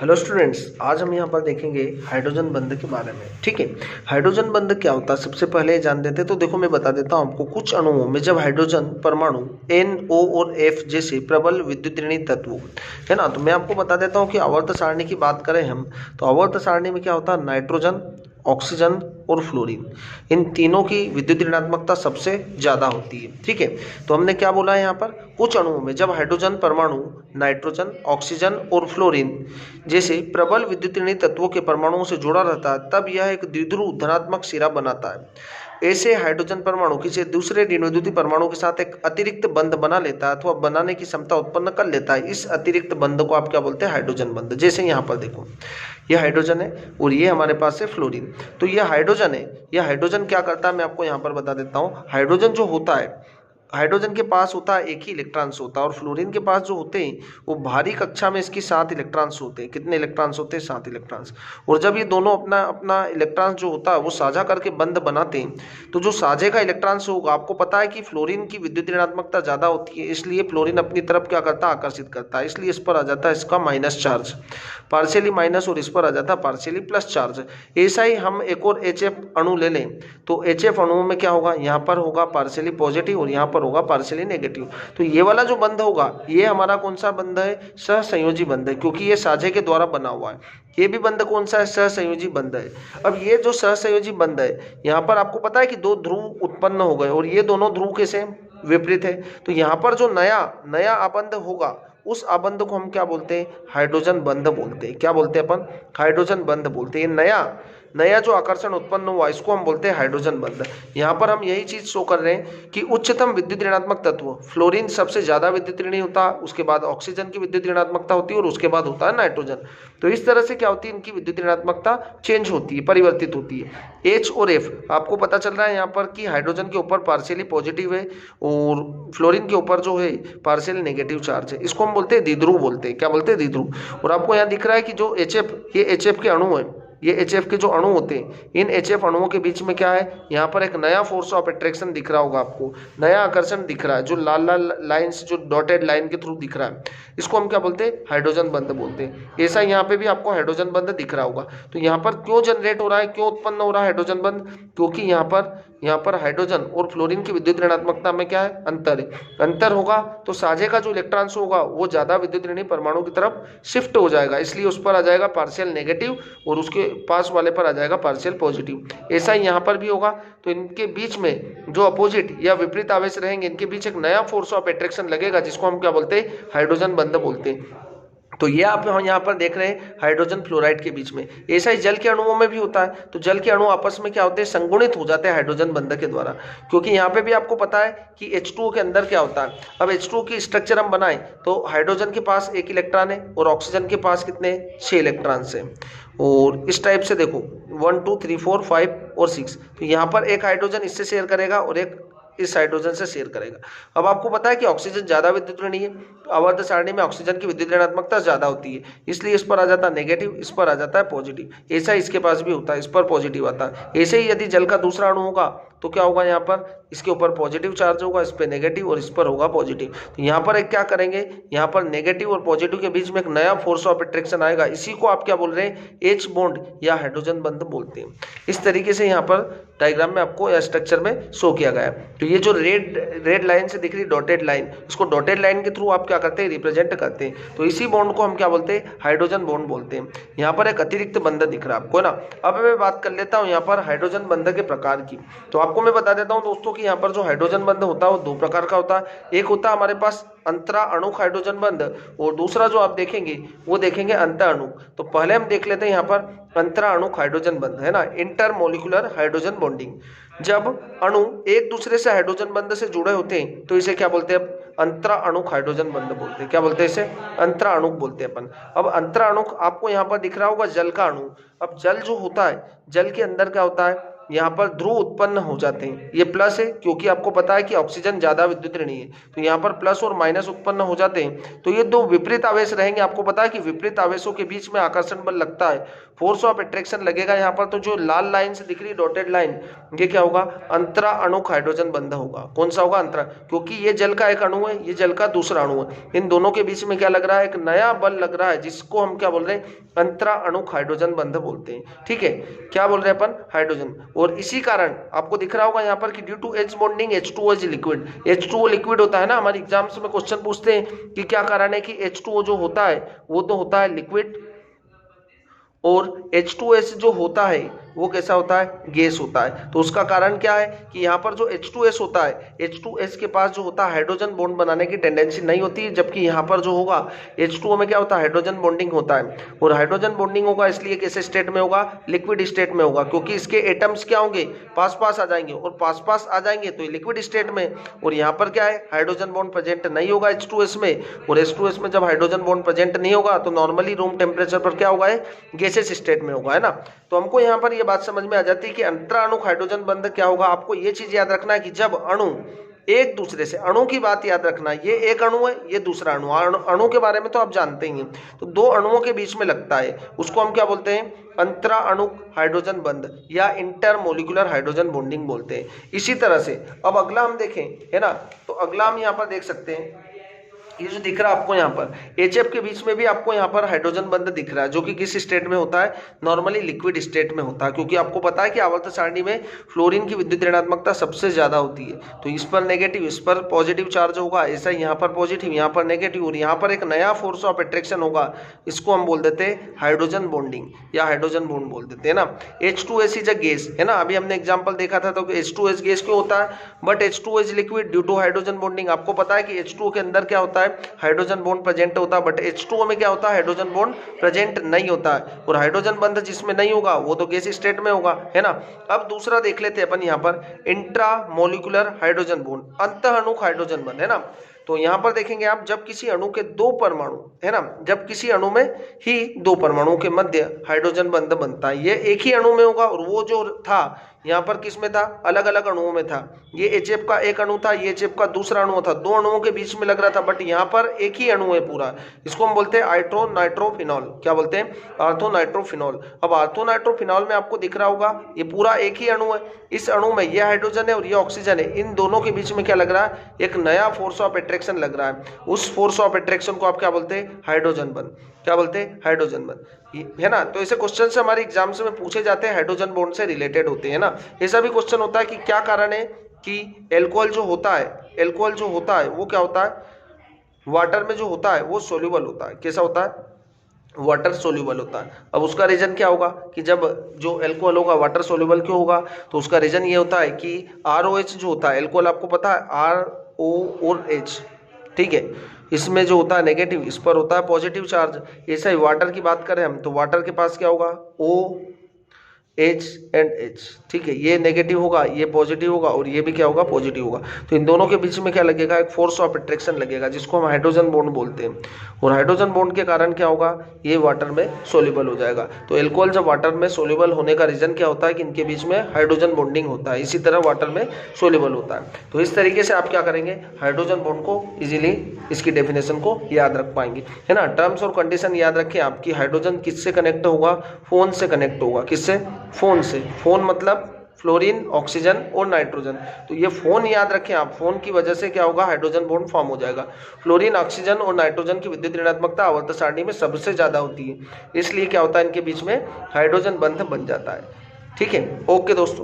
Hello students, आज हम यहाँ पर देखेंगे हाइड्रोजन बंध के बारे में। ठीक है, हाइड्रोजन बंध क्या होता है सबसे पहले जान देते हैं। तो देखो मैं बता देता हूँ आपको, कुछ अणुओं में जब हाइड्रोजन परमाणु NO और F जैसे प्रबल विद्युतऋणी तत्व है ना, तो मैं आपको बता देता हूँ कि आवर्त सारणी की बात करें हम, तो आवर्त सारणी में क्या होता है, नाइट्रोजन, ऑक्सीजन और फ्लोरीन, इन तीनों की विद्युत ऋणात्मकता सबसे ज्यादा होती है। ठीक है, तो हमने क्या बोला है यहाँ पर, कुछ अणुओं में जब हाइड्रोजन परमाणु नाइट्रोजन, ऑक्सीजन और फ्लोरीन जैसे प्रबल विद्युतऋणी तत्वों के परमाणुओं से जुड़ा रहता है तब यह एक द्विध्रुव धनात्मक सिरा बनाता है। ऐसे हाइड्रोजन परमाणु किसी दूसरे ऋणविद्युतीय परमाणु के साथ एक अतिरिक्त बंध बना लेता है अथवा बनाने की क्षमता उत्पन्न कर लेता है। इस अतिरिक्त बंध को आप क्या बोलते हैं, हाइड्रोजन बंध। जैसे यहाँ पर देखो, यह हाइड्रोजन है और ये हमारे पास है फ्लोरीन। तो यह हाइड्रोजन है, यह हाइड्रोजन क्या करता है मैं आपको यहाँ पर बता देता हूँ। हाइड्रोजन जो होता है, हाइड्रोजन के पास होता है एक ही इलेक्ट्रॉन्स होता है, और फ्लोरीन के पास जो होते हैं वो भारी कक्षा में इसकी 7 इलेक्ट्रॉन्स होते हैं। कितने इलेक्ट्रॉन्स होते हैं, 7 इलेक्ट्रॉन्स। और जब ये दोनों अपना अपना इलेक्ट्रॉन्स जो होता है वो साझा करके बंध बनाते हैं, तो जो साझे का इलेक्ट्रॉन्स होगा, आपको पता है कि फ्लोरीन की विद्युत ऋणात्मकता ज्यादा होती है, इसलिए फ्लोरीन अपनी तरफ क्या करता है, आकर्षित करता है। इसलिए इस पर आ जाता है इसका माइनस चार्ज, पार्शियली माइनस, और इस पर आ जाता है पार्शियली प्लस चार्ज। ऐसा ही हम एक और HF अणु ले लें, तो HF अणुओं में क्या होगा, यहाँ पर होगा पार्शियली पॉजिटिव और यहाँ पर होगा पार्शियली नेगेटिव। तो ये वाला जो बंध होगा ये हमारा कौन सा बंध है, सहसंयोजी बंध है, क्योंकि ये साझे के द्वारा बना हुआ है। ये भी बंध कौन सा है, सहसंयोजी बंध है। अब ये जो सहसंयोजी बंध है, यहाँ पर आपको पता है कि 2 ध्रुव उत्पन्न हो गए और ये दोनों ध्रुव कैसे विपरीत है। तो यहाँ पर जो नया नया आबंध होगा उस आबंध को हम क्या बोलते हैं, हाइड्रोजन बंध बोलते हैं। क्या बोलते हैं अपन, हाइड्रोजन बंध बोलते हैं। नया नया जो आकर्षण उत्पन्न हुआ इसको हम बोलते हैं हाइड्रोजन बंध। यहाँ पर हम यही चीज शो कर रहे हैं कि उच्चतम विद्युत ऋणात्मक तत्व फ्लोरीन सबसे ज्यादा विद्युत ऋणी होता है, उसके बाद ऑक्सीजन की विद्युत ऋणात्मकता होती है और उसके बाद होता है नाइट्रोजन। तो इस तरह से क्या होती है, इनकी विद्युत ऋणात्मकता चेंज होती है, परिवर्तित होती है। H और F आपको पता चल रहा है यहाँ पर कि हाइड्रोजन के ऊपर पार्शियली पॉजिटिव है और फ्लोरीन के ऊपर जो है पार्शियली नेगेटिव चार्ज है। इसको हम बोलते हैं द्विध्रुव बोलते हैं। क्या बोलते हैं, द्विध्रुव। और आपको यहाँ दिख रहा है कि जो HF, ये HF के अणु है, ये HF के जो अणु होते हैं, इन HF अणुओं के बीच में क्या है, यहाँ पर एक नया फोर्स ऑफ अट्रैक्शन दिख रहा होगा आपको, नया आकर्षण दिख रहा है, जो लाल लाल लाइंस, जो डॉटेड लाइन के थ्रू दिख रहा है, इसको हम क्या बोलते हैं, हाइड्रोजन बंध बोलते हैं। ऐसा यहाँ पे भी आपको हाइड्रोजन बंध दिख रहा होगा। तो यहाँ पर क्यों जनरेट हो रहा है, क्यों उत्पन्न हो रहा है हाइड्रोजन बंध, क्योंकि यहाँ पर हाइड्रोजन और फ्लोरीन की विद्युत ऋणात्मकता में क्या है, अंतर है। अंतर होगा तो साझे का जो इलेक्ट्रॉन्स होगा वो ज्यादा विद्युत ऋणी परमाणु की तरफ शिफ्ट हो जाएगा, इसलिए उस पर आ जाएगा पार्शियल नेगेटिव और उसके पास वाले पर आ जाएगा पार्शियल पॉजिटिव। ऐसा ही यहाँ पर भी होगा। तो इनके बीच में जो अपोजिट या विपरीत आवेश रहेंगे, इनके बीच एक नया फोर्स ऑफ अट्रैक्शन लगेगा, जिसको हम क्या बोलते हैं, हाइड्रोजन बंध बोलते हैं। तो ये आप यहाँ पर देख रहे हैं हाइड्रोजन फ्लोराइड के बीच में। ऐसा ही जल के अणुओं में भी होता है। तो जल के अणु आपस में क्या होते हैं, संगुणित हो जाते हैं हाइड्रोजन बंध के द्वारा, क्योंकि यहाँ पे भी आपको पता है कि H2O के अंदर क्या होता है। अब H2O की स्ट्रक्चर हम बनाए तो हाइड्रोजन के पास 1 इलेक्ट्रॉन है और ऑक्सीजन के पास कितने, 6 इलेक्ट्रॉन्स है। और इस टाइप से देखो 1 2 3 4 5 और 6, तो यहाँ पर एक हाइड्रोजन इससे शेयर करेगा और एक इस हाइड्रोजन से शेयर करेगा। अब आपको पता है कि ऑक्सीजन ज्यादा विद्युत ऋणी है, आवर्त सारणी में ऑक्सीजन की विद्युत ऋणात्मकता ज्यादा होती है, इसलिए इस पर आ जाता है नेगेटिव, इस पर आ जाता है पॉजिटिव। ऐसा इसके पास भी होता है, इस पर पॉजिटिव आता है। ऐसे ही यदि जल का दूसरा अणु होगा तो क्या होगा, यहाँ पर इसके ऊपर पॉजिटिव चार्ज होगा, इस पर नेगेटिव और इस पर होगा पॉजिटिव। तो यहाँ पर एक क्या करेंगे, यहाँ पर नेगेटिव और पॉजिटिव के बीच में एक नया फोर्स ऑफ अट्रैक्शन आएगा, इसी को आप क्या बोल रहे हैं, H बॉन्ड या हाइड्रोजन बंध बोलते हैं। इस तरीके से यहाँ पर डायग्राम में आपको या स्ट्रक्चर में शो किया गया है। तो ये जो रेड लाइन से दिख रही डॉटेड लाइन, इसको डॉटेड लाइन के थ्रू आप क्या करते हैं, रिप्रेजेंट करते हैं। तो इसी बॉन्ड को हम क्या बोलते हैं, हाइड्रोजन बॉन्ड बोलते हैं। यहाँ पर एक अतिरिक्त बंध दिख रहा है आपको ना। अब मैं बात कर लेता हूँ यहाँ पर हाइड्रोजन बंध के प्रकार की। तो आपको मैं बता देता हूँ दोस्तों कि यहाँ पर जो हाइड्रोजन बंध होता है वो 2 प्रकार का होता है। एक होता है हमारे पास अंतरा अणुक हाइड्रोजन बंध, और दूसरा जो आप देखेंगे वो देखेंगे अंतर अणुक। तो पहले हम देख लेते हैं यहाँ पर अंतरा अणुक हाइड्रोजन बंध, है ना, इंटरमोलिकुलर हाइड्रोजन बॉन्डिंग। जब अणु एक दूसरे से हाइड्रोजन बंध से जुड़े होते हैं तो इसे क्या बोलते हैं, अंतरा अणुक हाइड्रोजन बंध बोलते हैं। क्या बोलते हैं, इसे अंतरा अणुक बोलते हैं अपन। अब अंतरा अणुक आपको यहाँ पर दिख रहा होगा जल का अणु। अब जल जो होता है, जल के अंदर क्या होता है, यहाँ पर ध्रुव उत्पन्न हो जाते हैं। ये प्लस है क्योंकि आपको पता है कि ऑक्सीजन ज्यादा विद्युत ऋणी है, तो यहाँ पर प्लस और माइनस उत्पन्न हो जाते हैं। तो ये दो विपरीत आवेश रहेंगे। आपको पता है कि विपरीत आवेशों के बीच में आकर्षण बल लगता है, फोर्स ऑफ अट्रैक्शन लगेगा यहाँ पर। तो जो लाल लाइन से दिख रही डॉटेड लाइन, ये क्या होगा? अंतरा अणुक हाइड्रोजन बंध होगा। कौन सा होगा? अंतरा, क्योंकि ये जल का एक अणु है, ये जल का दूसरा अणु है। इन दोनों के बीच में क्या लग रहा है? एक नया बल लग रहा है, जिसको हम क्या बोल रहे हैं? अंतरा अणुक हाइड्रोजन बंध बोलते हैं। ठीक है, क्या बोल रहे हैं अपन? हाइड्रोजन। और इसी कारण आपको दिख रहा होगा यहाँ पर कि due to H bonding H2O is liquid. H2O liquid होता है ना, हमारे एग्जाम्स में क्वेश्चन पूछते हैं कि क्या कारण है कि H2O जो होता है वो तो होता है लिक्विड, और H2S जो होता है वो कैसा होता है? गैस होता है। तो उसका कारण क्या है कि यहाँ पर जो H2S होता है, H2S के पास जो होता है हाइड्रोजन बॉन्ड बनाने की टेंडेंसी नहीं होती है, जबकि यहाँ पर जो होगा H2O में क्या होता है? हाइड्रोजन बॉन्डिंग होता है। और हाइड्रोजन बॉन्डिंग होगा इसलिए कैसे स्टेट में होगा? लिक्विड स्टेट में होगा, क्योंकि इसके एटम्स क्या होंगे? पास पास आ जाएंगे, और पास पास आ जाएंगे तो लिक्विड स्टेट में। और यहाँ पर क्या है? हाइड्रोजन बॉन्ड प्रेजेंट नहीं होगा H2S में, और H2S में जब हाइड्रोजन बॉन्ड प्रेजेंट नहीं होगा तो नॉर्मली रूम टेम्परेचर पर क्या होगा? गैसेस स्टेट में होगा, है ना। तो हमको यहाँ पर ये बात समझ में आ जाती है कि अंतराणुक हाइड्रोजन बंध क्या होगा। आपको ये चीज याद रखना है कि जब अणु एक दूसरे से, अणु की बात याद रखना, ये एक अणु है, ये दूसरा अणु। अणु के बारे में तो आप जानते ही हैं। तो दो अणुओं के बीच में लगता है, उसको हम क्या बोलते हैं? अंतराणुक हाइड्रोजन बंध या इंटरमोलिकुलर हाइड्रोजन बॉन्डिंग बोलते हैं। इसी तरह से अब अगला हम देखें, है ना, तो अगला हम यहाँ पर देख सकते हैं, ये जो दिख रहा है आपको यहाँ पर HF के बीच में भी आपको यहाँ पर हाइड्रोजन बंध दिख रहा है, जो कि किस स्टेट में होता है? नॉर्मली लिक्विड स्टेट में होता है, क्योंकि आपको पता है कि आवर्त सारणी में फ्लोरीन की विद्युत ऋणात्मकता सबसे ज्यादा होती है। तो इस पर नेगेटिव, इस पर पॉजिटिव चार्ज होगा, ऐसा यहाँ पर पॉजिटिव, यहाँ पर नेगेटिव, और यहाँ पर एक नया फोर्स ऑफ अट्रैक्शन होगा। इसको हम बोल देते हैं हाइड्रोजन बॉन्डिंग या हाइड्रोजन बॉन्ड बोल देते हैं ना। H2S इज अ गैस, है ना, अभी हमने एग्जाम्पल देखा था। तो H2S गैस क्यों होता है? But H2O is liquid due to hydrogen bonding. आपको पता है कि H2O के अंदर क्या होता है? हाइड्रोजन बॉन्ड प्रेजेंट होता है, बट H2O में क्या होता है? हाइड्रोजन बॉन्ड प्रेजेंट नहीं होता है। और हाइड्रोजन बंध जिसमें नहीं होगा वो तो गैस स्टेट में होगा, है ना। अब दूसरा देख लेते हैं अपन यहाँ पर, इंट्रामोलिकुलर हाइड्रोजन बॉन्ड, अंतःअणुक हाइड्रोजन बंध, है ना। तो यहाँ पर देखेंगे आप, जब किसी अणु के दो परमाणु, है ना, जब किसी अणु में ही दो परमाणुओं के मध्य हाइड्रोजन बंध बनता है, ये एक ही अणु में होगा, और वो जो था यहाँ पर किस में था? अलग अलग अणुओं में था। ये HF का एक अणु था, ये HF का दूसरा अणु था, दो अणुओं के बीच में लग रहा था, बट यहाँ पर एक ही अणु है पूरा। इसको हम बोलते हैं आर्थो नाइट्रोफिनॉल। क्या बोलते हैं? Ortho nitrophenol. अब आर्थो नाइट्रोफिनॉल में आपको दिख रहा होगा ये पूरा एक ही अणु है। इस अणु में ये हाइड्रोजन है और ये ऑक्सीजन है। इन दोनों के बीच में क्या लग रहा है? एक नया फोर्स ऑफ अट्रैक्शन लग रहा है। उस फोर्स ऑफ अट्रैक्शन को आप क्या बोलते हैं? हाइड्रोजन बंध। क्या बोलते हैं? हाइड्रोजन बंध, है ना। तो ऐसे क्वेश्चन से हमारे एग्जाम्स में पूछे जाते हैं, हाइड्रोजन बॉन्ड से रिलेटेड होते हैं ना। ऐसा भी क्वेश्चन होता है कि क्या कारण है कि एल्कोहल जो होता है, एल्कोहल जो होता है वो क्या होता है? वाटर में जो होता है वो सोल्यूबल होता है। कैसा होता है? वाटर सोल्यूबल होता है। अब उसका रीजन क्या होगा कि जब जो एल्कोहल होगा वाटर सोल्यूबल क्यों होगा? तो उसका रीजन ये होता है कि ROH जो होता है, एल्कोहल आपको पता है RO और H, ठीक है, इसमें जो होता है नेगेटिव, इस पर होता है पॉजिटिव चार्ज। ऐसा ही वाटर की बात करें हम, तो वाटर के पास क्या होगा? OH एंड H, ठीक है, ये नेगेटिव होगा, ये पॉजिटिव होगा, और ये भी क्या होगा? पॉजिटिव होगा। तो इन दोनों के बीच में क्या लगेगा? एक फोर्स ऑफ अट्रैक्शन लगेगा, जिसको हम हाइड्रोजन बॉन्ड बोलते हैं। और हाइड्रोजन बॉन्ड के कारण क्या होगा? ये वाटर में सोल्यूबल हो जाएगा। तो एल्कोहल जब वाटर में सोल्यूबल होने का रीजन क्या होता है कि इनके बीच में हाइड्रोजन बॉन्डिंग होता है, इसी तरह वाटर में सोल्यूबल होता है। तो इस तरीके से आप क्या करेंगे? हाइड्रोजन बॉन्ड को इजीली इसकी डेफिनेशन को याद रख पाएंगे, है ना। टर्म्स और कंडीशन याद रखें आपकी। हाइड्रोजन किससे कनेक्ट होगा? फोन से कनेक्ट होगा। किससे? फोन से। फोन मतलब फ्लोरीन, ऑक्सीजन और नाइट्रोजन। तो ये फोन याद रखें आप, फोन की वजह से क्या होगा? हाइड्रोजन बॉन्ड फॉर्म हो जाएगा। फ्लोरीन, ऑक्सीजन और नाइट्रोजन की विद्युत ऋणात्मकता आवर्त सारणी में सबसे ज्यादा होती है, इसलिए क्या होता है? इनके बीच में हाइड्रोजन बंध बन जाता है। ठीक है, ओके दोस्तों।